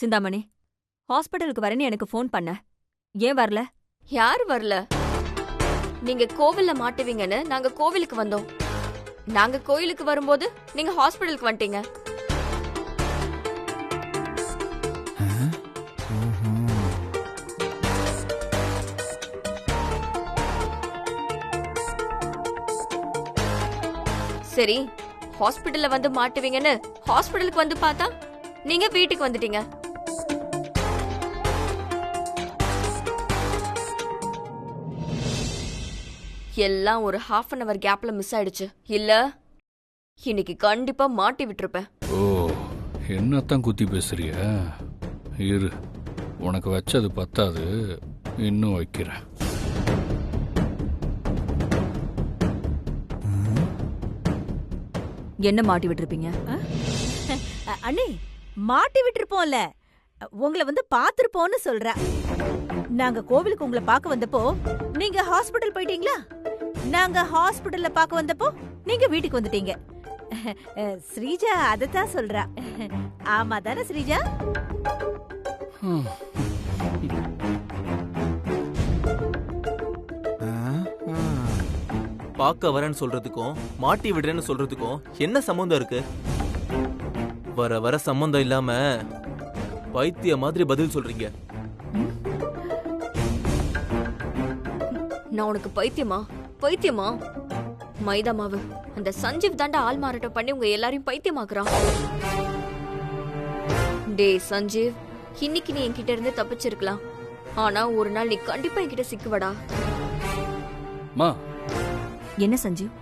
சிந்தாமணி, ஹாஸ்பிட்டலுக்கு வரேன்னு எனக்கு ஃபோன் பண்ண. ஏன் வரல? யார் வரல? நீங்க கோவில்ல மாட்டுவீங்கன்னு நாங்க கோவிலுக்கு வந்தோம். நாங்க கோயிலுக்கு வரும்போது நீங்க ஹாஸ்பிட்டலுக்கு வந்துட்டீங்க. சரி, ஹாஸ்பிட்டல்ல வந்து மாட்டுவீங்கன்னு ஹாஸ்பிட்டலுக்கு வந்து பார்த்தா நீங்க வீட்டுக்கு வந்துட்டீங்க. எல்லாம் ஒரு ½ அன் அவர் கேப்ல மிஸ் ஆயிடுச்சு. இல்ல இன்னைக்கு கண்டிப்பா மாட்டி விட்டுருப்பேன். ஓ, என்னத்தான் குத்தி பேசுறிய? இரு, உனக்கு வச்சது பத்தாது, இன்னும் வைக்கிறேன். என்ன மாட்டி விட்டுருப்பீங்க? அண்ணே, மாட்டி விட்டுருப்போம்ல. உங்களை வந்து பாத்துருப்போம்னு சொல்ற. நாங்க கோவிலுக்கு உங்களை பார்க்க வந்தப்போ நீங்க ஹாஸ்பிட்டல் போயிட்டீங்களா? நாங்க ஹாஸ்பிட்டல்ல பார்க்க வந்தப்போ நீங்க வீட்டுக்கு வந்துட்டீங்க. ஸ்ரீஜா அதத்தான் சொல்றா. ஆமா தானே ஸ்ரீஜா? பார்க்க வரேன்னு சொல்றதுக்கும் மாட்டி விடுறேன்னு சொல்றதுக்கும் என்ன சம்பந்தம் இருக்கு? வர வர சம்பந்தம் இல்லாம பைத்திய மாதிரி பதில் சொல்றீங்க. நான் உனக்கு பைத்தியமா? மைதா மாவு அந்த சஞ்சீவ் தாண்டா ஆள் மாறாட்டம் பண்ணி உங்க எல்லாரையும் பைத்தியமாக்குறான். டே சஞ்சீவ், இன்னைக்கு நீ என்கிட்ட இருந்து தப்பிச்சிருக்கலாம். ஆனா ஒரு நாள் நீ கண்டிப்பா என்கிட்ட சிக்குவடா. என்ன சஞ்சீவ்?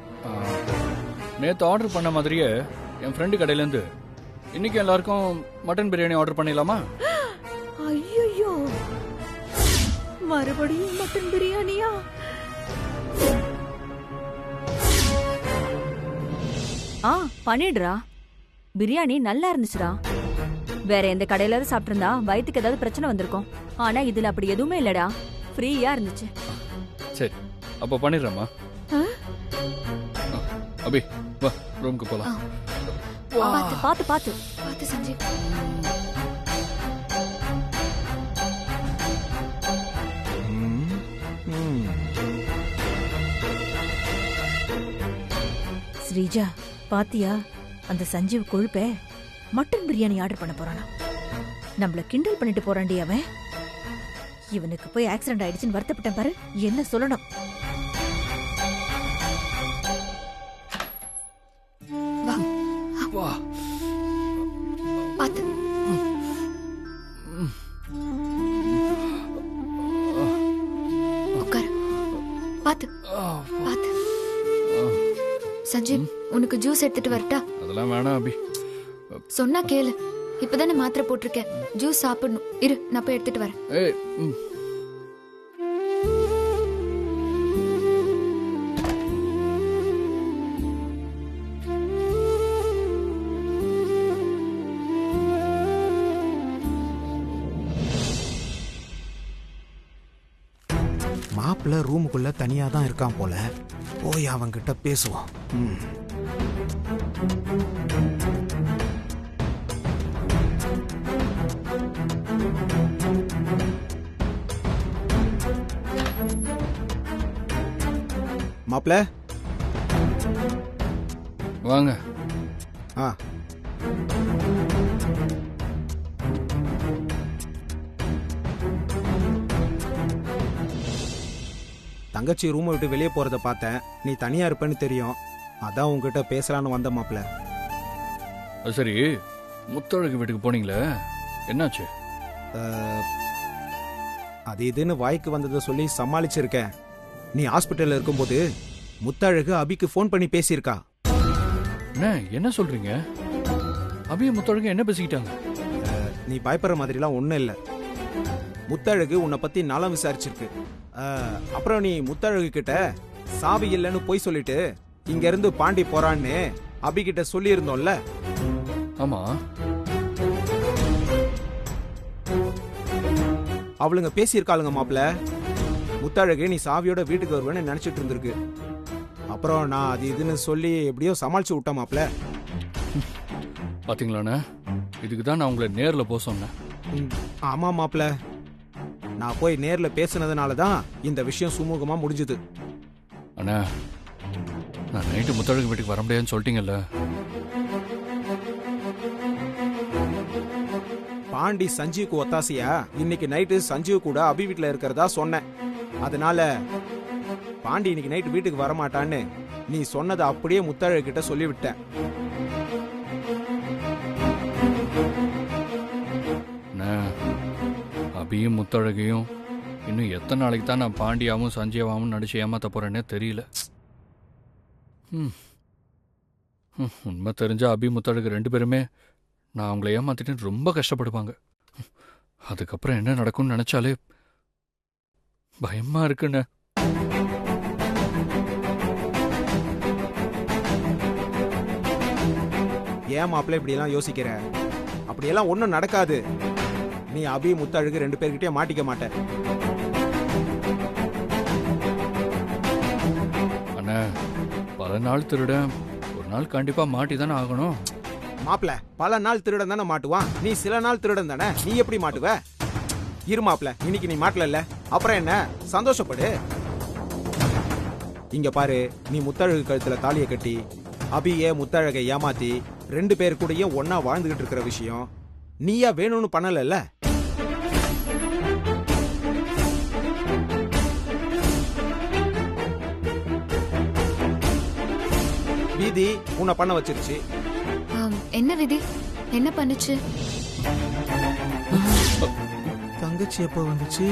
நேற்று ஆர்டர் பண்ண மாதிரியே என் ஃப்ரெண்டு கடையிலேருந்து இன்னைக்கு எல்லாருக்கும் மட்டன் பிரியாணி ஆர்டர் பண்ணிடலாமா? ஐயோ, மறுபடியும் மட்டன் பிரியாணியா? பண்ணிடுறா. பிரியாணி நல்லா இருந்துச்சுடா. வேற எந்த கடையில சாப்பிட்டிருந்தா வயிற்றுக்கு ஏதாவது பிரச்சனை வந்திருக்கும். ஆனா இதுல அப்படி எதுவுமே இல்லடா, ஃப்ரீயா இருந்துச்சு. சரி, அப்ப பண்ணிடுறேம்மா. அபி, வா ரூமுக்கு போலாம். பாத்து பாத்து சஞ்சீவ். ஸ்ரீஜா பாத்தியா, அந்த சஞ்சீவ் கொழுப்ப மட்டன் பிரியாணி ஆர்டர் பண்ண போறானா? நம்மள கிண்டல் பண்ணிட்டு போறான்டி அவன். இவனுக்கு போய் ஆக்சிடென்ட் ஆயிடுச்சுன்னு வருத்தப்பட்டேன் பாரு. என்ன சொல்லணும்? வா, பாத்து. உட்காரு. பாத்து. சஞ்சீவ், உனக்கு ஜூஸ் எடுத்துட்டு வரட்டா? அதெல்லாம் வேணாம் அபி. சொன்னா கேளு. இப்பதானே மாத்திரை போட்டிருக்கேன். ஜூஸ் சாப்பிடணும். இரு, நான் போய் எடுத்துட்டு வரேன். ஏய், மாப்பிள்ள ரூமுக்குள்ள தனியா தான் இருக்கான் போல. போய் அவன்கிட்ட பேசுவோம். மாப்பிள்ள வாங்க. தங்கச்சி ரூமை விட்டு வெளியே போறத பார்த்தேன். நீ தனியா இருப்பேன்னு தெரியும். அதான் உங்ககிட்ட பேசலான்னு வந்த மாப்பிள்ள. சரி, முத்தழகு வீட்டுக்கு போனீங்களே, என்னாச்சு? அது இதுன்னு வாய்க்கு வந்ததை சொல்லி சமாளிச்சிருக்கேன். நீ ஹாஸ்பிட்டல்ல இருக்கும்போது முத்தழகு அபிக்கு ஃபோன் பண்ணி பேசியிருக்கா. என்ன சொல்றீங்க? அபியும் முத்தழகு என்ன பேசிக்கிட்டாங்க? நீ பயப்படுற மாதிரிலாம் ஒன்றும் இல்லை. முத்தழகு உன்னை பத்தி நலம் விசாரிச்சிருக்கு. அப்புறம் நீ முத்தழகு கிட்ட சாவி இல்லைன்னு போய் சொல்லிட்டு இங்க இருந்து பாண்டி போறான்னு அபி கிட்ட சொல்லி இருந்தோம்ல. ஆமா, அவளுங்க பேசியிருக்காளுங்க மாப்பிள்ள. முத்தழகு நீ சாவியோட வீட்டுக்கு வருவேன்னு நினைச்சிட்டு இருந்திருக்கு. அப்புறம் நான் அது இதுன்னு சொல்லி எப்படியோ சமாளிச்சு விட்டேன் மாப்பிள்ள. பாத்தீங்களாண்ணே, இதுக்கு தான் நான் உங்களை நேர்ல போக சொன்னேன். ஆமா மாப்ள, நான் போய் நேர்ல பேசுனதுனால தான் இந்த விஷயம் சுமூகமா முடிஞ்சுது. அண்ணா, நான் நைட்டு முத்தழகு வீட்டுக்கு வர முடியாதுன்னு சொல்லிட்டீங்கல்ல. பாண்டி சஞ்சீவுக்கு ஒத்தாசையா இன்னைக்கு நைட்டு சஞ்சீவ் கூட அபி வீட்டுல இருக்கிறதா சொன்னேன். அதனால பாண்டி இன்னைக்கு நைட்டு வீட்டுக்கு வரமாட்டான்னு நீ சொன்னதை அப்படியே முத்தழகு கிட்ட சொல்லிவிட்டேன். அண்ணா, அபியும் முத்தழகையும் இன்னும் எத்தனை நாளைக்கு தான் நான் பாண்டியாவும் சஞ்சீவாவும் நடிச்சு ஏமாத்த போறேன்னே தெரியல. உண்மை தெரிஞ்சா அபி முத்தழகு 2 பேருமே நான் அவங்கள ஏமாத்திட்டு ரொம்ப கஷ்டப்படுவாங்க. அதுக்கப்புறம் என்ன நடக்கும்னு நினைச்சாலே பயமா இருக்குண்ணே. ஏன் மாப்பிள்ள இப்படி எல்லாம் யோசிக்கிற? அப்படியெல்லாம் ஒண்ணும் நடக்காது. நீ அபி முத்தழகு 2 பேர்கிட்டயே மாட்டிக்க மாட்ட. அண்ணா, பல நாள் திருடன் ஒரு நாள் கண்டிப்பா மாட்டி தானே ஆகணும். மாப்பிள்ள, பல நாள் திருடன் தானே மாட்டுவான். நீ சில நாள் திருடன் தானே, நீ எப்படி மாட்டுவ? இரு மாப்பிள்ள, இன்னைக்கு நீ மாட்டல, அப்புறம் என்ன, சந்தோஷப்படு. இங்க பாரு, நீ முத்தழகு கழுத்துல தாலியை கட்டி அபியே முத்தழகை ஏமாத்தி 2 பேர் கூடயும் ஒன்னா வாழ்ந்துகிட்டு இருக்கிற விஷயம் நீயா வேணும்னு பண்ணல. வீதி உன்னை பண்ண வச்சிருச்சு. என்ன விதி? என்ன பண்ணுச்சு? தங்கச்சி எப்ப வந்துச்சு?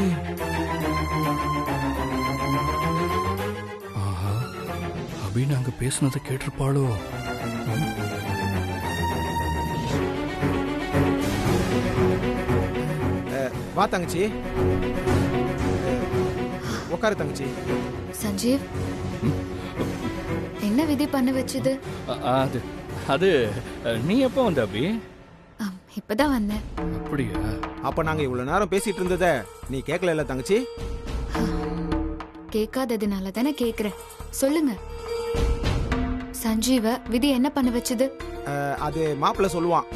ஆஹா, அபி நாங்க பேசுனதை கேட்டிருப்பாளோ? வா தங்கச்சி, உட்காரு தங்கச்சி. சஞ்சீவ், என்ன விதி பண்ண வச்சது? அது அது நீ எப்போ வந்த அபி? இப்பதான் வந்தேன். அப்படியா? அப்ப நாங்க இவ்வளவு நேரம் பேசிட்டு இருந்தத நீ கேட்கல தங்கச்சி? கேட்காததுனால தானே கேக்குறேன். சொல்லுங்க, சஞ்சீவ விதி என்ன பண்ண வச்சது? அது மாப்பிள்ள சொல்லுவான்.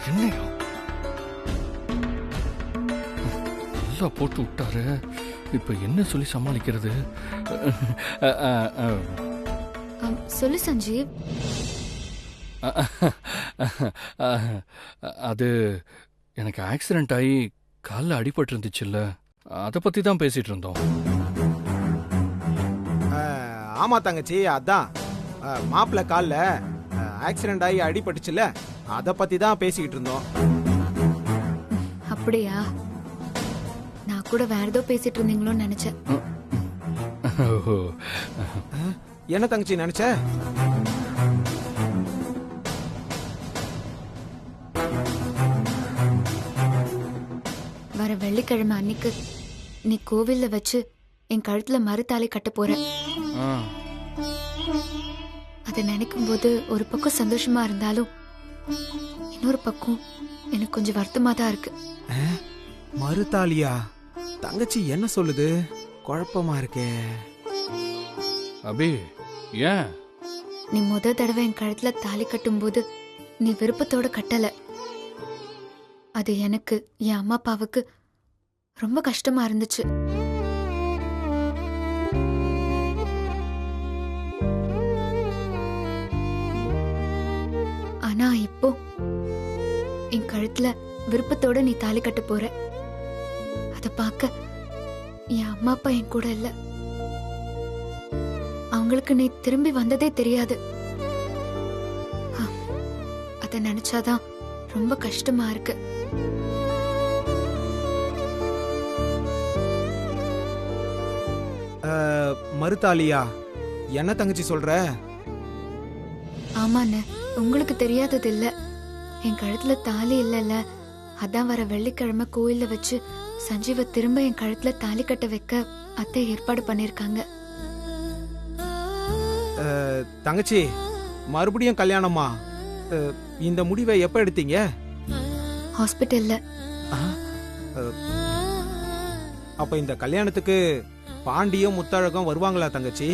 என்னையா நல்லா போட்டு விட்டாரு. இப்ப என்ன சொல்லி சமாளிக்கிறது? சொல்லு சஞ்சீவ். அது எனக்கு ஆக்சிடென்ட் ஆகி காலில் அடிபட்டு இருந்துச்சுல்ல, அதை பத்தி தான் பேசிட்டு இருந்தோம். ஆமா தங்கச்சி, அதான் மாப்பிள்ள கால்ல ஆக்சிடென்ட் ஆகி அடிபட்டுச்சுல, அத பத்தி தான் பேசிக்கிட்டு இருந்தோம். அப்படியா? நான் கூட வேற ஏதோ பேசிட்டு இருந்தீங்களோன்னு நினைச்சேன். என்ன தங்கச்சி நினைச்ச? வர வெள்ளிக்கிழமை அன்னைக்கு நீ கோவில்ல வச்சு என் கழுத்துல மறுத்தாலை கட்ட போற. அதை நினைக்கும் போது ஒரு பக்கம் சந்தோஷமா இருந்தாலும் இன்னொரு பக்கம் எனக்கு கொஞ்சம் வருத்தமா தான் இருக்கு. மறுத்தாலியா? தங்கச்சி என்ன சொல்லுது? குழப்பமா இருக்கே. அபி, ஏன்? நீ முத தடவை என் கழுத்துல தாலி கட்டும் போது நீ விருப்பத்தோட கட்டல. அது எனக்கு, என் அம்மா அப்பாவுக்கு ரொம்ப கஷ்டமா இருந்துச்சு. ஆனா இப்போ என் கழுத்துல விருப்பத்தோட நீ தாலி கட்ட போற. அத பார்க்க என் அம்மா அப்பா என் கூட இல்ல. அவங்களுக்கு நீ திரும்பி வந்ததே தெரியாது. அத நினைச்சாதான் ரொம்ப கஷ்டமா இருக்கு. மறுத்தாலியா? என்ன தங்கச்சி சொல்ற? ஆமாண்ண, உங்களுக்கு தெரியாதது இல்ல. என் கழுத்துல தாலி இல்லல்ல, அதான் வர வெள்ளிக்கிழமை கோயில்ல வச்சு சஞ்சீவ திரும்ப என் கழுத்துல தாலி கட்ட வைக்க அத்தை ஏற்பாடு பண்ணிருக்காங்க. தங்கச்சி, மறுபடியும் கல்யாணமா? இந்த முடிவை எப்ப எடுத்தீங்க? ஹாஸ்பிட்டல்ல. அப்ப இந்த கல்யாணத்துக்கு பாண்டியும் முத்தழகும் வருவாங்களா தங்கச்சி?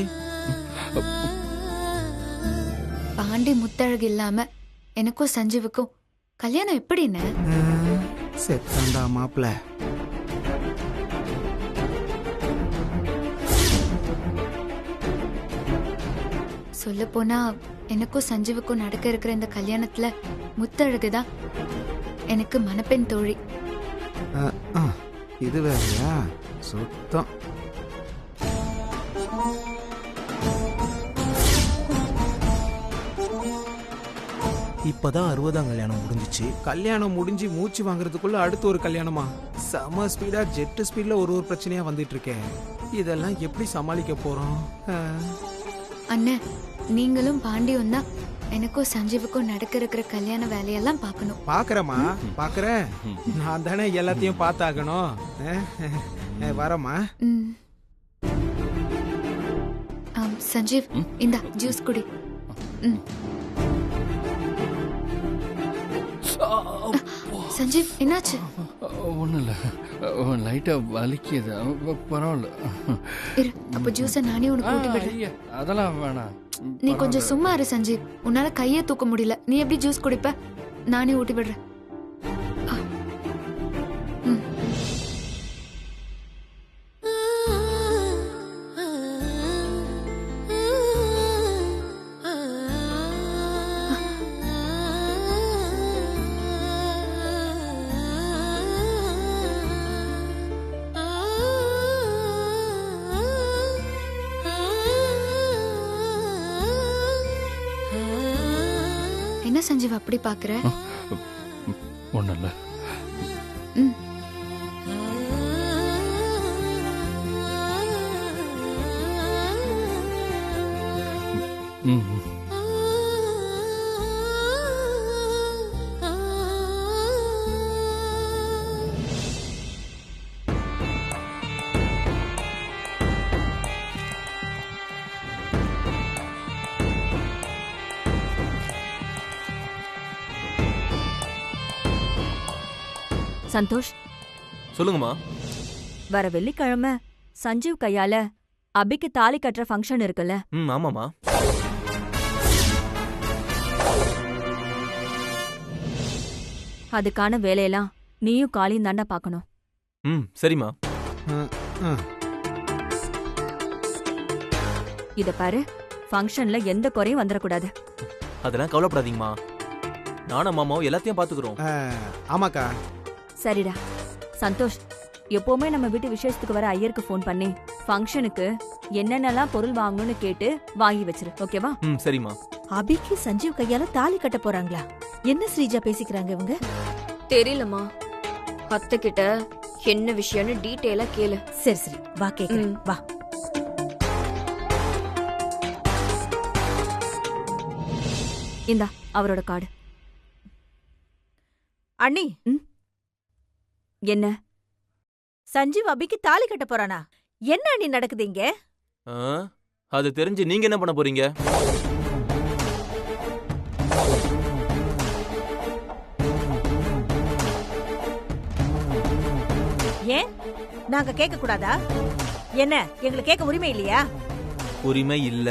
பாண்டி முத்தழகு இல்லாம எனக்கும் சஞ்சீவுக்கும் கல்யாணம் எப்படின்னு? செத்தாண்டா மாப்பிள. சொல்ல போனா எனக்கும் சஞ்சீவுக்கும் நடக்க இருக்கிற இந்த கல்யாணத்துல முத்தழகுதான் எனக்கு மணப்பெண் தோழி. இது வேறயா? சுத்தம். இப்பதான் 60ஆம் கல்யாணம் முடிஞ்சிச்சு. கல்யாணம் முடிஞ்சு மூச்சு வாங்குறதுக்குள்ள அடுத்து ஒரு கல்யாணமா? செம ஸ்பீடா ஜெட் ஸ்பீட்ல ஒரு பிரச்சனையா வந்துட்டு இருக்கேன். இதெல்லாம் எப்படி சமாளிக்க போறோம்? அண்ணன், நீங்களும் பாண்டியும் தான் எனக்கும் சஞ்சீவுக்கும் நடக்க இருக்கிற கல்யாண வேலையெல்லாம் பார்க்கணும். பாக்குறேம்மா, பாக்குறேன். நான் தானே எல்லாத்தையும் பார்த்தாகணும். வரமா? சஞ்சீவ், இந்தா ஜூஸ் குடி. சஞ்சீவ், என்னாச்சு? ஒன்றும் இல்லை, லைட்டாக வலிக்குது. பரவாயில்ல. இரு, அப்போ ஜூஸை நானே உனக்கு ஊட்டி விடுறேன். அதெல்லாம் வேணாம். நீ கொஞ்சம் சும்மா இரு சஞ்சீவ். உன்னால கையை தூக்க முடியல, நீ எப்படி ஜூஸ் குடிப்ப? நானே ஊட்டி விடுறேன். என்ன சஞ்சீவ் அப்படி பாக்குற? ஒன்றும் இல்லை. சந்தோஷ், சொல்லுங்கம்மா. வர வெள்ளிக்கிழமை சஞ்சீவ் கையால அபிக்கு தாலி கட்டுற ஃபங்க்ஷன் இருக்குல்ல? ஆமாமா. அதுக்கான வேலையெல்லாம் நீயும் காளியும் தாண்டா பார்க்கணும். சரிம்மா. இத பாரு, ஃபங்க்ஷன்ல எந்த குறையும் வந்துடக்கூடாது. அதெல்லாம் கவலைப்படாதீங்கம்மா. நானும் மாமாவும் எல்லாத்தையும் பாத்துக்கிறோம். ஆமாக்கா. சரிடா. சந்தோஷ், எப்பவுமே நம்ம வீட்டு விசேஷத்துக்கு வர ஐயருக்கு ஃபோன் பண்ணி ஃபங்க்ஷனுக்கு என்னென்னலாம் பொருள் வாங்கணும்னு கேட்டு வாங்கி வச்சிரு. ஓகேவா? சரிம்மா. அபிக்கு சஞ்சீவ் கையால தாலி கட்ட போறாங்களா? என்ன ஸ்ரீஜா பேசிக்கிறாங்க இவங்க? தெரியலம்மா. அத்தை கிட்ட என்ன விஷயம்னு டீட்டெயிலா கேளு. சரி சரி, வா கேக்குறேன். வா. இந்தா அவரோட கார்டு. அண்ணி, என்ன? சஞ்சீவ் அபிக்கு தாலி கட்ட போறானா? என்ன அண்ணி நடக்குது இங்க? அது தெரிஞ்சு நீங்க என்ன பண்ண போறீங்க? ஏன் நாங்க கேட்க கூடாதா? என்ன, எங்களுக்கு கேட்க உரிமை இல்லையா? உரிமை இல்ல.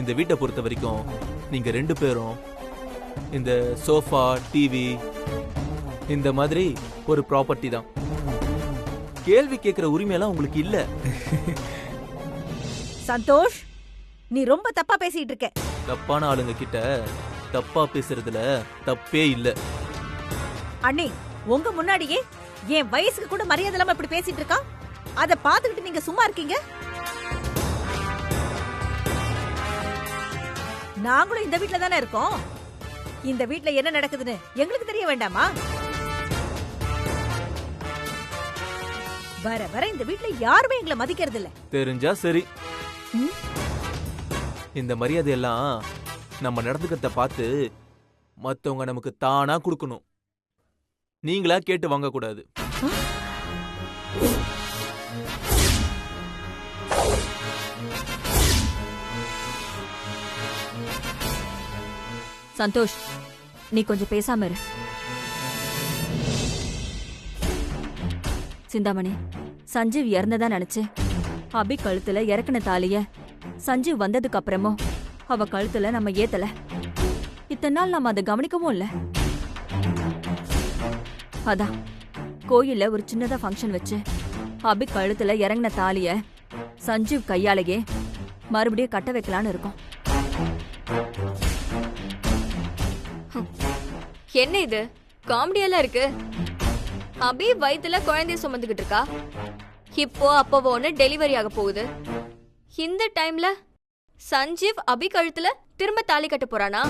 இந்த வீட்டை பொறுத்த வரைக்கும் நீங்க 2 பேரும் இந்த சோஃபா, டிவி இந்த மாதிரி ஒரு ப்ராப்பர்ட்டி தான். கேள்வி கேட்கிற உரிமையெல்லாம் உங்களுக்கு இல்ல. சந்தோஷ், நீ ரொம்ப தப்பா பேசிட்டு இருக்க. தப்பான ஆளுங்க கிட்ட தப்பா பேசுறதுல தப்பே இல்ல. அண்ணி, உங்க முன்னாடியே என் வயசுக்கு கூட மரியாதை இல்லாம இப்படி பேசிட்டு இருக்கான். அத பாத்துக்கிட்டு நீங்க சும்மா இருக்கீங்க? நாங்களும் இந்த வீட்ல தானே இருக்கோம். இந்த வீட்ல என்ன நடக்குதுன்னு எங்களுக்கு தெரிய வேண்டாமா? வர வர இந்த வீட்ல யாருமே எங்களை மதிக்கிறது இல்ல. தெரிஞ்சா சரி. இந்த மரியாதை எல்லாம் நம்ம நடந்துக்கிறத பார்த்து மத்தவங்க நமக்கு தானா கொடுக்கணும். நீங்களா கேட்டு வாங்க கூடாது. சந்தோஷ், நீ கொஞ்சம் பேசாம இரு. சிந்தாமணி, சஞ்சீவ் இறந்ததா நினைச்சு அபி கழுத்துல இறக்குன தாலிய சஞ்சீவ் வந்ததுக்கு அப்புறமும் அவ கழுத்துல நம்ம ஏத்தல. இத்தனை நாள் நாம அதை கவனிக்கவும் இல்ல. அதான் கோயில்ல ஒரு சின்னதா ஃபங்க்ஷன் வச்சு அபி கழுத்துல இறங்கின தாலிய சஞ்சீவ் கையாலேயே மறுபடியும் கட்ட வைக்கலான்னு இருக்கோம். என்ன இது காமெடியெல்லாம் இருக்கு? அபி வயித்துல குழந்தைய சுமந்துகிட்டு இருக்கா, இப்போ அப்பவோன்னு டெலிவரி ஆக போகுது. இந்த டைம்ல சஞ்சீவ் அபி கழுத்துல திரும்ப தாலி கட்ட போறானா?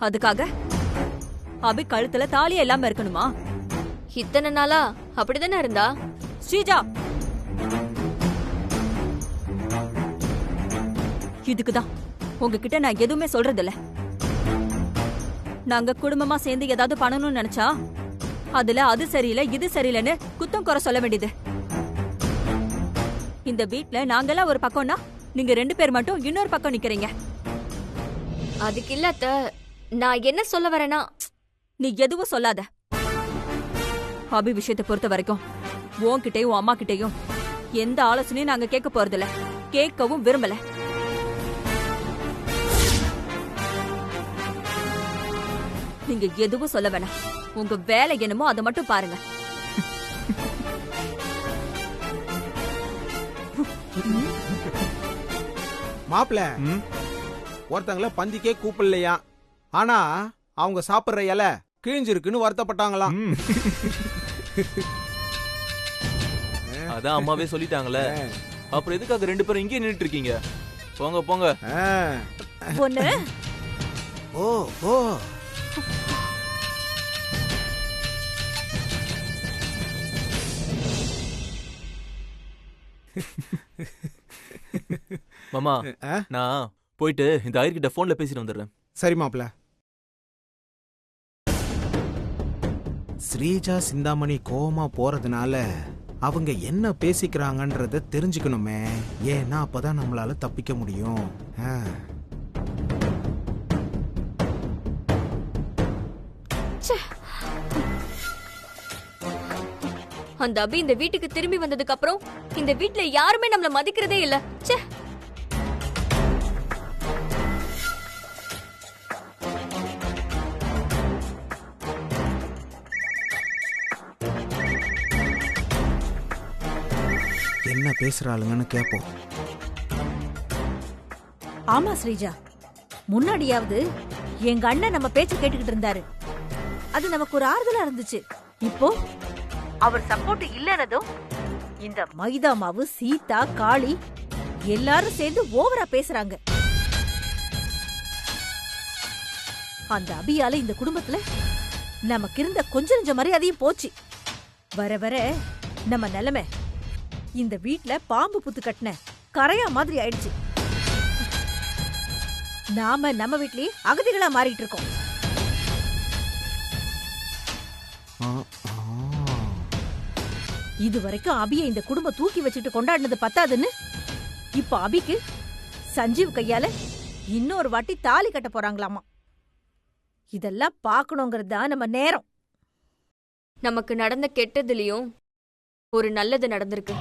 அதுக்காக அபி கழுத்துல தாலியே இல்லாம இருக்கணுமா? இத்தனை நாளா அப்படிதானே இருந்தா? ஸ்ரீஜா, இதுக்குதான் உங்ககிட்ட நான் எதுவுமே சொல்றதில்ல. நாங்க குடும்பமா சேர்ந்து ஏதாவது பண்ணணும்னு நினைச்சா அதுல அது சரியில்லை இது சரியில்லைன்னு குத்தம் குறை சொல்ல வேண்டியது. இந்த வீட்ல நாங்கெல்லாம் ஒரு பக்கம்னா நீங்க 2 பேர் மட்டும் இன்னொரு பக்கம் நிக்கிறீங்க. அதுக்கு இல்ல அத்தை, நான் என்ன சொல்ல வரேன்னா, நீ எதுவும் சொல்லாத. அபி விஷயத்தை பொறுத்த வரைக்கும் உன்கிட்டயும் அம்மா கிட்டயும் எந்த ஆலோசனையும் நாங்க கேட்க போறதில்ல, கேட்கவும் விரும்பல. நீங்க எதுவும் சொல்ல வேணாம். உங்க வேலை என்னமோ அதை மட்டும் பாருங்க. மாப்பிள ஒருத்தங்கள பந்திக்கே கூப்பிடலையா, ஆனா அவங்க சாப்பிடுற இலை கிழிஞ்சிருக்குன்னு வருத்தப்பட்டாங்களாம். அதான் அம்மாவே சொல்லிட்டாங்களே, அப்புறம் எதுக்காக 2 பேரும் இங்கே நின்னுட்டு இருக்கீங்க? போங்க போங்க. ஒண்ணு ஓ ஓ மாமா, நான் போயிட்டு இந்த ஐயர்கிட்ட போன்ல பேசிட்டு வந்துடுறேன். சரி மாப்பிள. ஸ்ரீஜா சிந்தாமணி கோவமா போறதுனால அவங்க என்ன பேசிக்கிறாங்கன்றத தெரிஞ்சுக்கணுமே, ஏன்னா அப்பதான் நம்மளால தப்பிக்க முடியும். அந்த அபி இந்த வீட்டுக்கு திரும்பி வந்ததுக்கு அப்புறம் இந்த வீட்ல யாருமே நம்மள மதிக்கிறதே இல்ல. ச்சே. என்ன பேசுறாளுங்கன்னு கேப்போம். ஆமா ஸ்ரீஜா, முன்னாடியாவது எங்க அண்ணன் நம்ம பேச்ச கேட்டுக்கிட்டு இருந்தாரு, அது நமக்கு ஒரு ஆறுதலா இருந்துச்சு. இப்போ அவர் சப்போர்ட் இல்லனதும் இந்த மைதா மாவு சீதா காளி எல்லாரும் சேர்ந்து ஓவரா பேசுறாங்க. அந்த அபியால இந்த குடும்பத்துல நமக்கு இருந்த கொஞ்ச நெஞ்ச மரியாதையும் போச்சு. வர வர நம்ம நிலைமை இந்த வீட்ல பாம்பு புத்து கட்டின கரையா மாதிரி ஆயிடுச்சு. நாம நம்ம வீட்லயே அகதிகளா மாறிட்டு இருக்கோம். இது வரைக்கும் அபியை இந்த குடும்பம் தூக்கி வச்சுட்டு கொண்டாடினது பத்தாதுன்னு இப்ப அபிக்கு சஞ்சீவ் கையால இன்னொரு வாட்டி தாலி கட்ட போறாங்களாமா. இதெல்லாம் பாக்கணுங்கிறது தான் நம்ம நேரம். நமக்கு நடந்த கெட்டதுலயும் ஒரு நல்லது நடந்திருக்கு.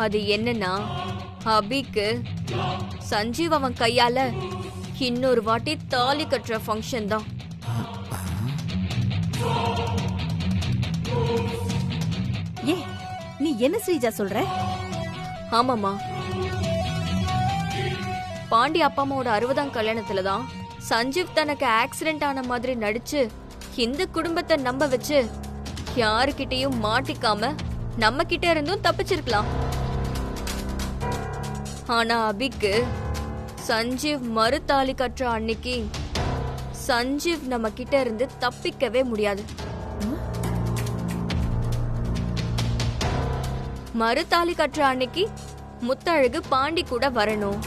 அது என்னன்னா, அபிக்கு சஞ்சீவ் அவன் கையால இன்னொரு வாட்டி தாலி கட்டுற ஃபங்க்ஷன் தான். ஏ, நீ என்ன ஸ்ரீஜா சொல்ற? ஆமாமா, பாண்டி அப்பா அம்மாவோட 60ஆம் கல்யாணத்துல தான் சஞ்சீவ் தனக்கு ஆக்சிடென்ட் ஆன மாதிரி நடிச்சு இந்த குடும்பத்தை நம்ப வச்சு யாருக்கிட்டையும் மாட்டிக்காம நம்ம கிட்ட இருந்தும் தப்பிச்சிருக்கலாம். ஆனா அபிக்கு சஞ்சீவ் மறுதாலி கட்டுற அன்னைக்கு சஞ்சீவ் நம்ம கிட்ட இருந்து தப்பிக்கவே முடியாது. மறுதாலி கட்டுற அன்னைக்கு முத்தழகு பாண்டி கூட வரணும்.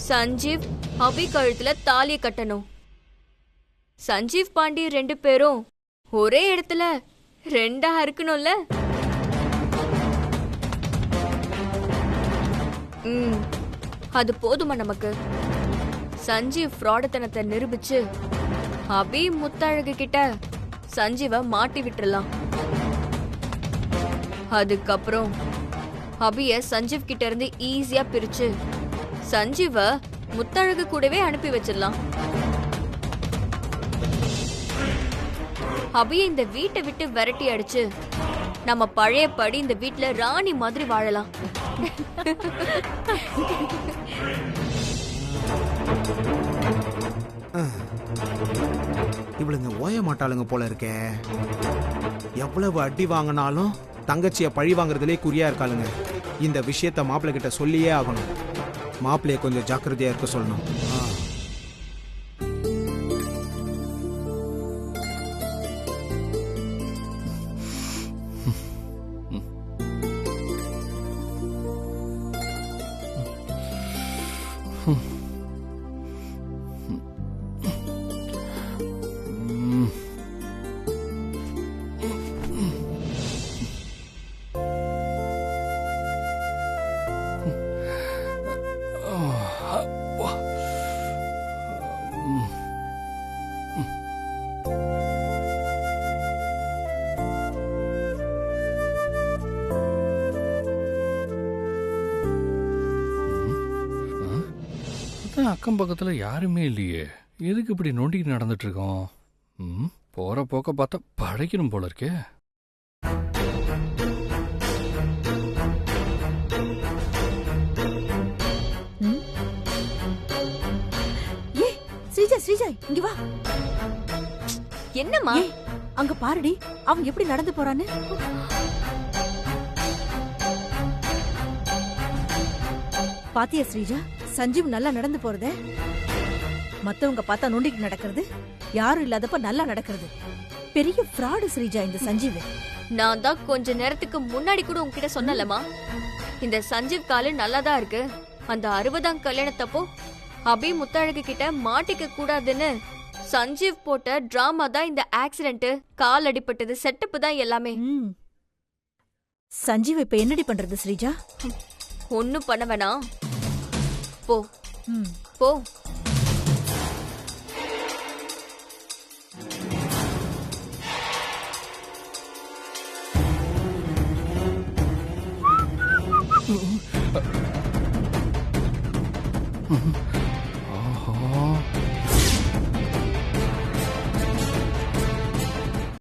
சஞ்சீவ் அபி கழுத்துல தாலி கட்டணும். சஞ்சீவ் பாண்டி 2 பேரும் ஒரே இடத்துல 2ஆ இருக்கணும்ல. அது போதுமா நமக்கு? சஞ்சீவ் ஃப்ராடுத்தனத்தை நிரூபிச்சு அபி முத்தழகு கிட்ட சஞ்சீவ மாட்டி விட்டுறலாம். அதுக்கப்புறம் அபிய சஞ்சீவ் கிட்ட இருந்து ஈஸியா பிரிச்சு சஞ்சீவ முத்தழகு கூடவே அனுப்பி வச்சிடலாம். அபியை இந்த வீட்டை விட்டு விரட்டி அடிச்சு நம்ம பழையபடி இந்த வீட்ல ராணி மாதிரி வாழலாம். இவளுங்க ஓய மாட்டாளுங்க போல இருக்கே. எவ்வளவு அடி வாங்கினாலும் தங்கச்சிய பழி வாங்குறதுலே குறியா இருக்காளுங்க. இந்த விஷயத்த மாப்பிள்ளை கிட்ட சொல்லியே ஆகணும். மாப்பிள்ளைய கொஞ்சம் ஜாக்கிரதையா இருக்க சொல்லணும். அக்கம் பக்கத்துல யாருமே இல்லையே. எதுக்கு இப்படி நோண்டிக்கு நடந்துட்டு இருக்கோம்? போற போக்க பார்த்தா பழைக்கணும் போல இருக்கே. ஸ்ரீஜா ஸ்ரீஜா இங்க வா. என்னம்மா? அங்க பாருடி, அவன் எப்படி நடந்து போறான்னு. பாத்தியா ஸ்ரீஜா, சஞ்சீவ் நல்லா நடந்து போறதே. மத்தவங்க பார்த்தா நோண்டிக்கு நடக்கிறது, யாரும் இல்லாதப்ப நல்லா நடக்கிறது. பெரிய ஃப்ராடு ஸ்ரீஜா இந்த சஞ்சீவ். நான் தான் கொஞ்ச நேரத்துக்கு முன்னாடி கூட உன்கிட்ட சொன்னலமா, இந்த சஞ்சீவ் காலு நல்லாதான் இருக்கு. அந்த 60ஆம் கல்யாணத்தப்போ அபி முத்தழகு கிட்ட மாட்டிக்க கூடாதுன்னு சஞ்சீவ் போட்ட டிராமா தான் இந்த ஆக்சிடென்ட், கால் அடிபட்டது, செட்டப்பு தான் எல்லாமே. சஞ்சீவ் இப்ப என்னடி பண்றது ஸ்ரீஜா? ஒன்னும் பண்ண வேணாம், போ போ.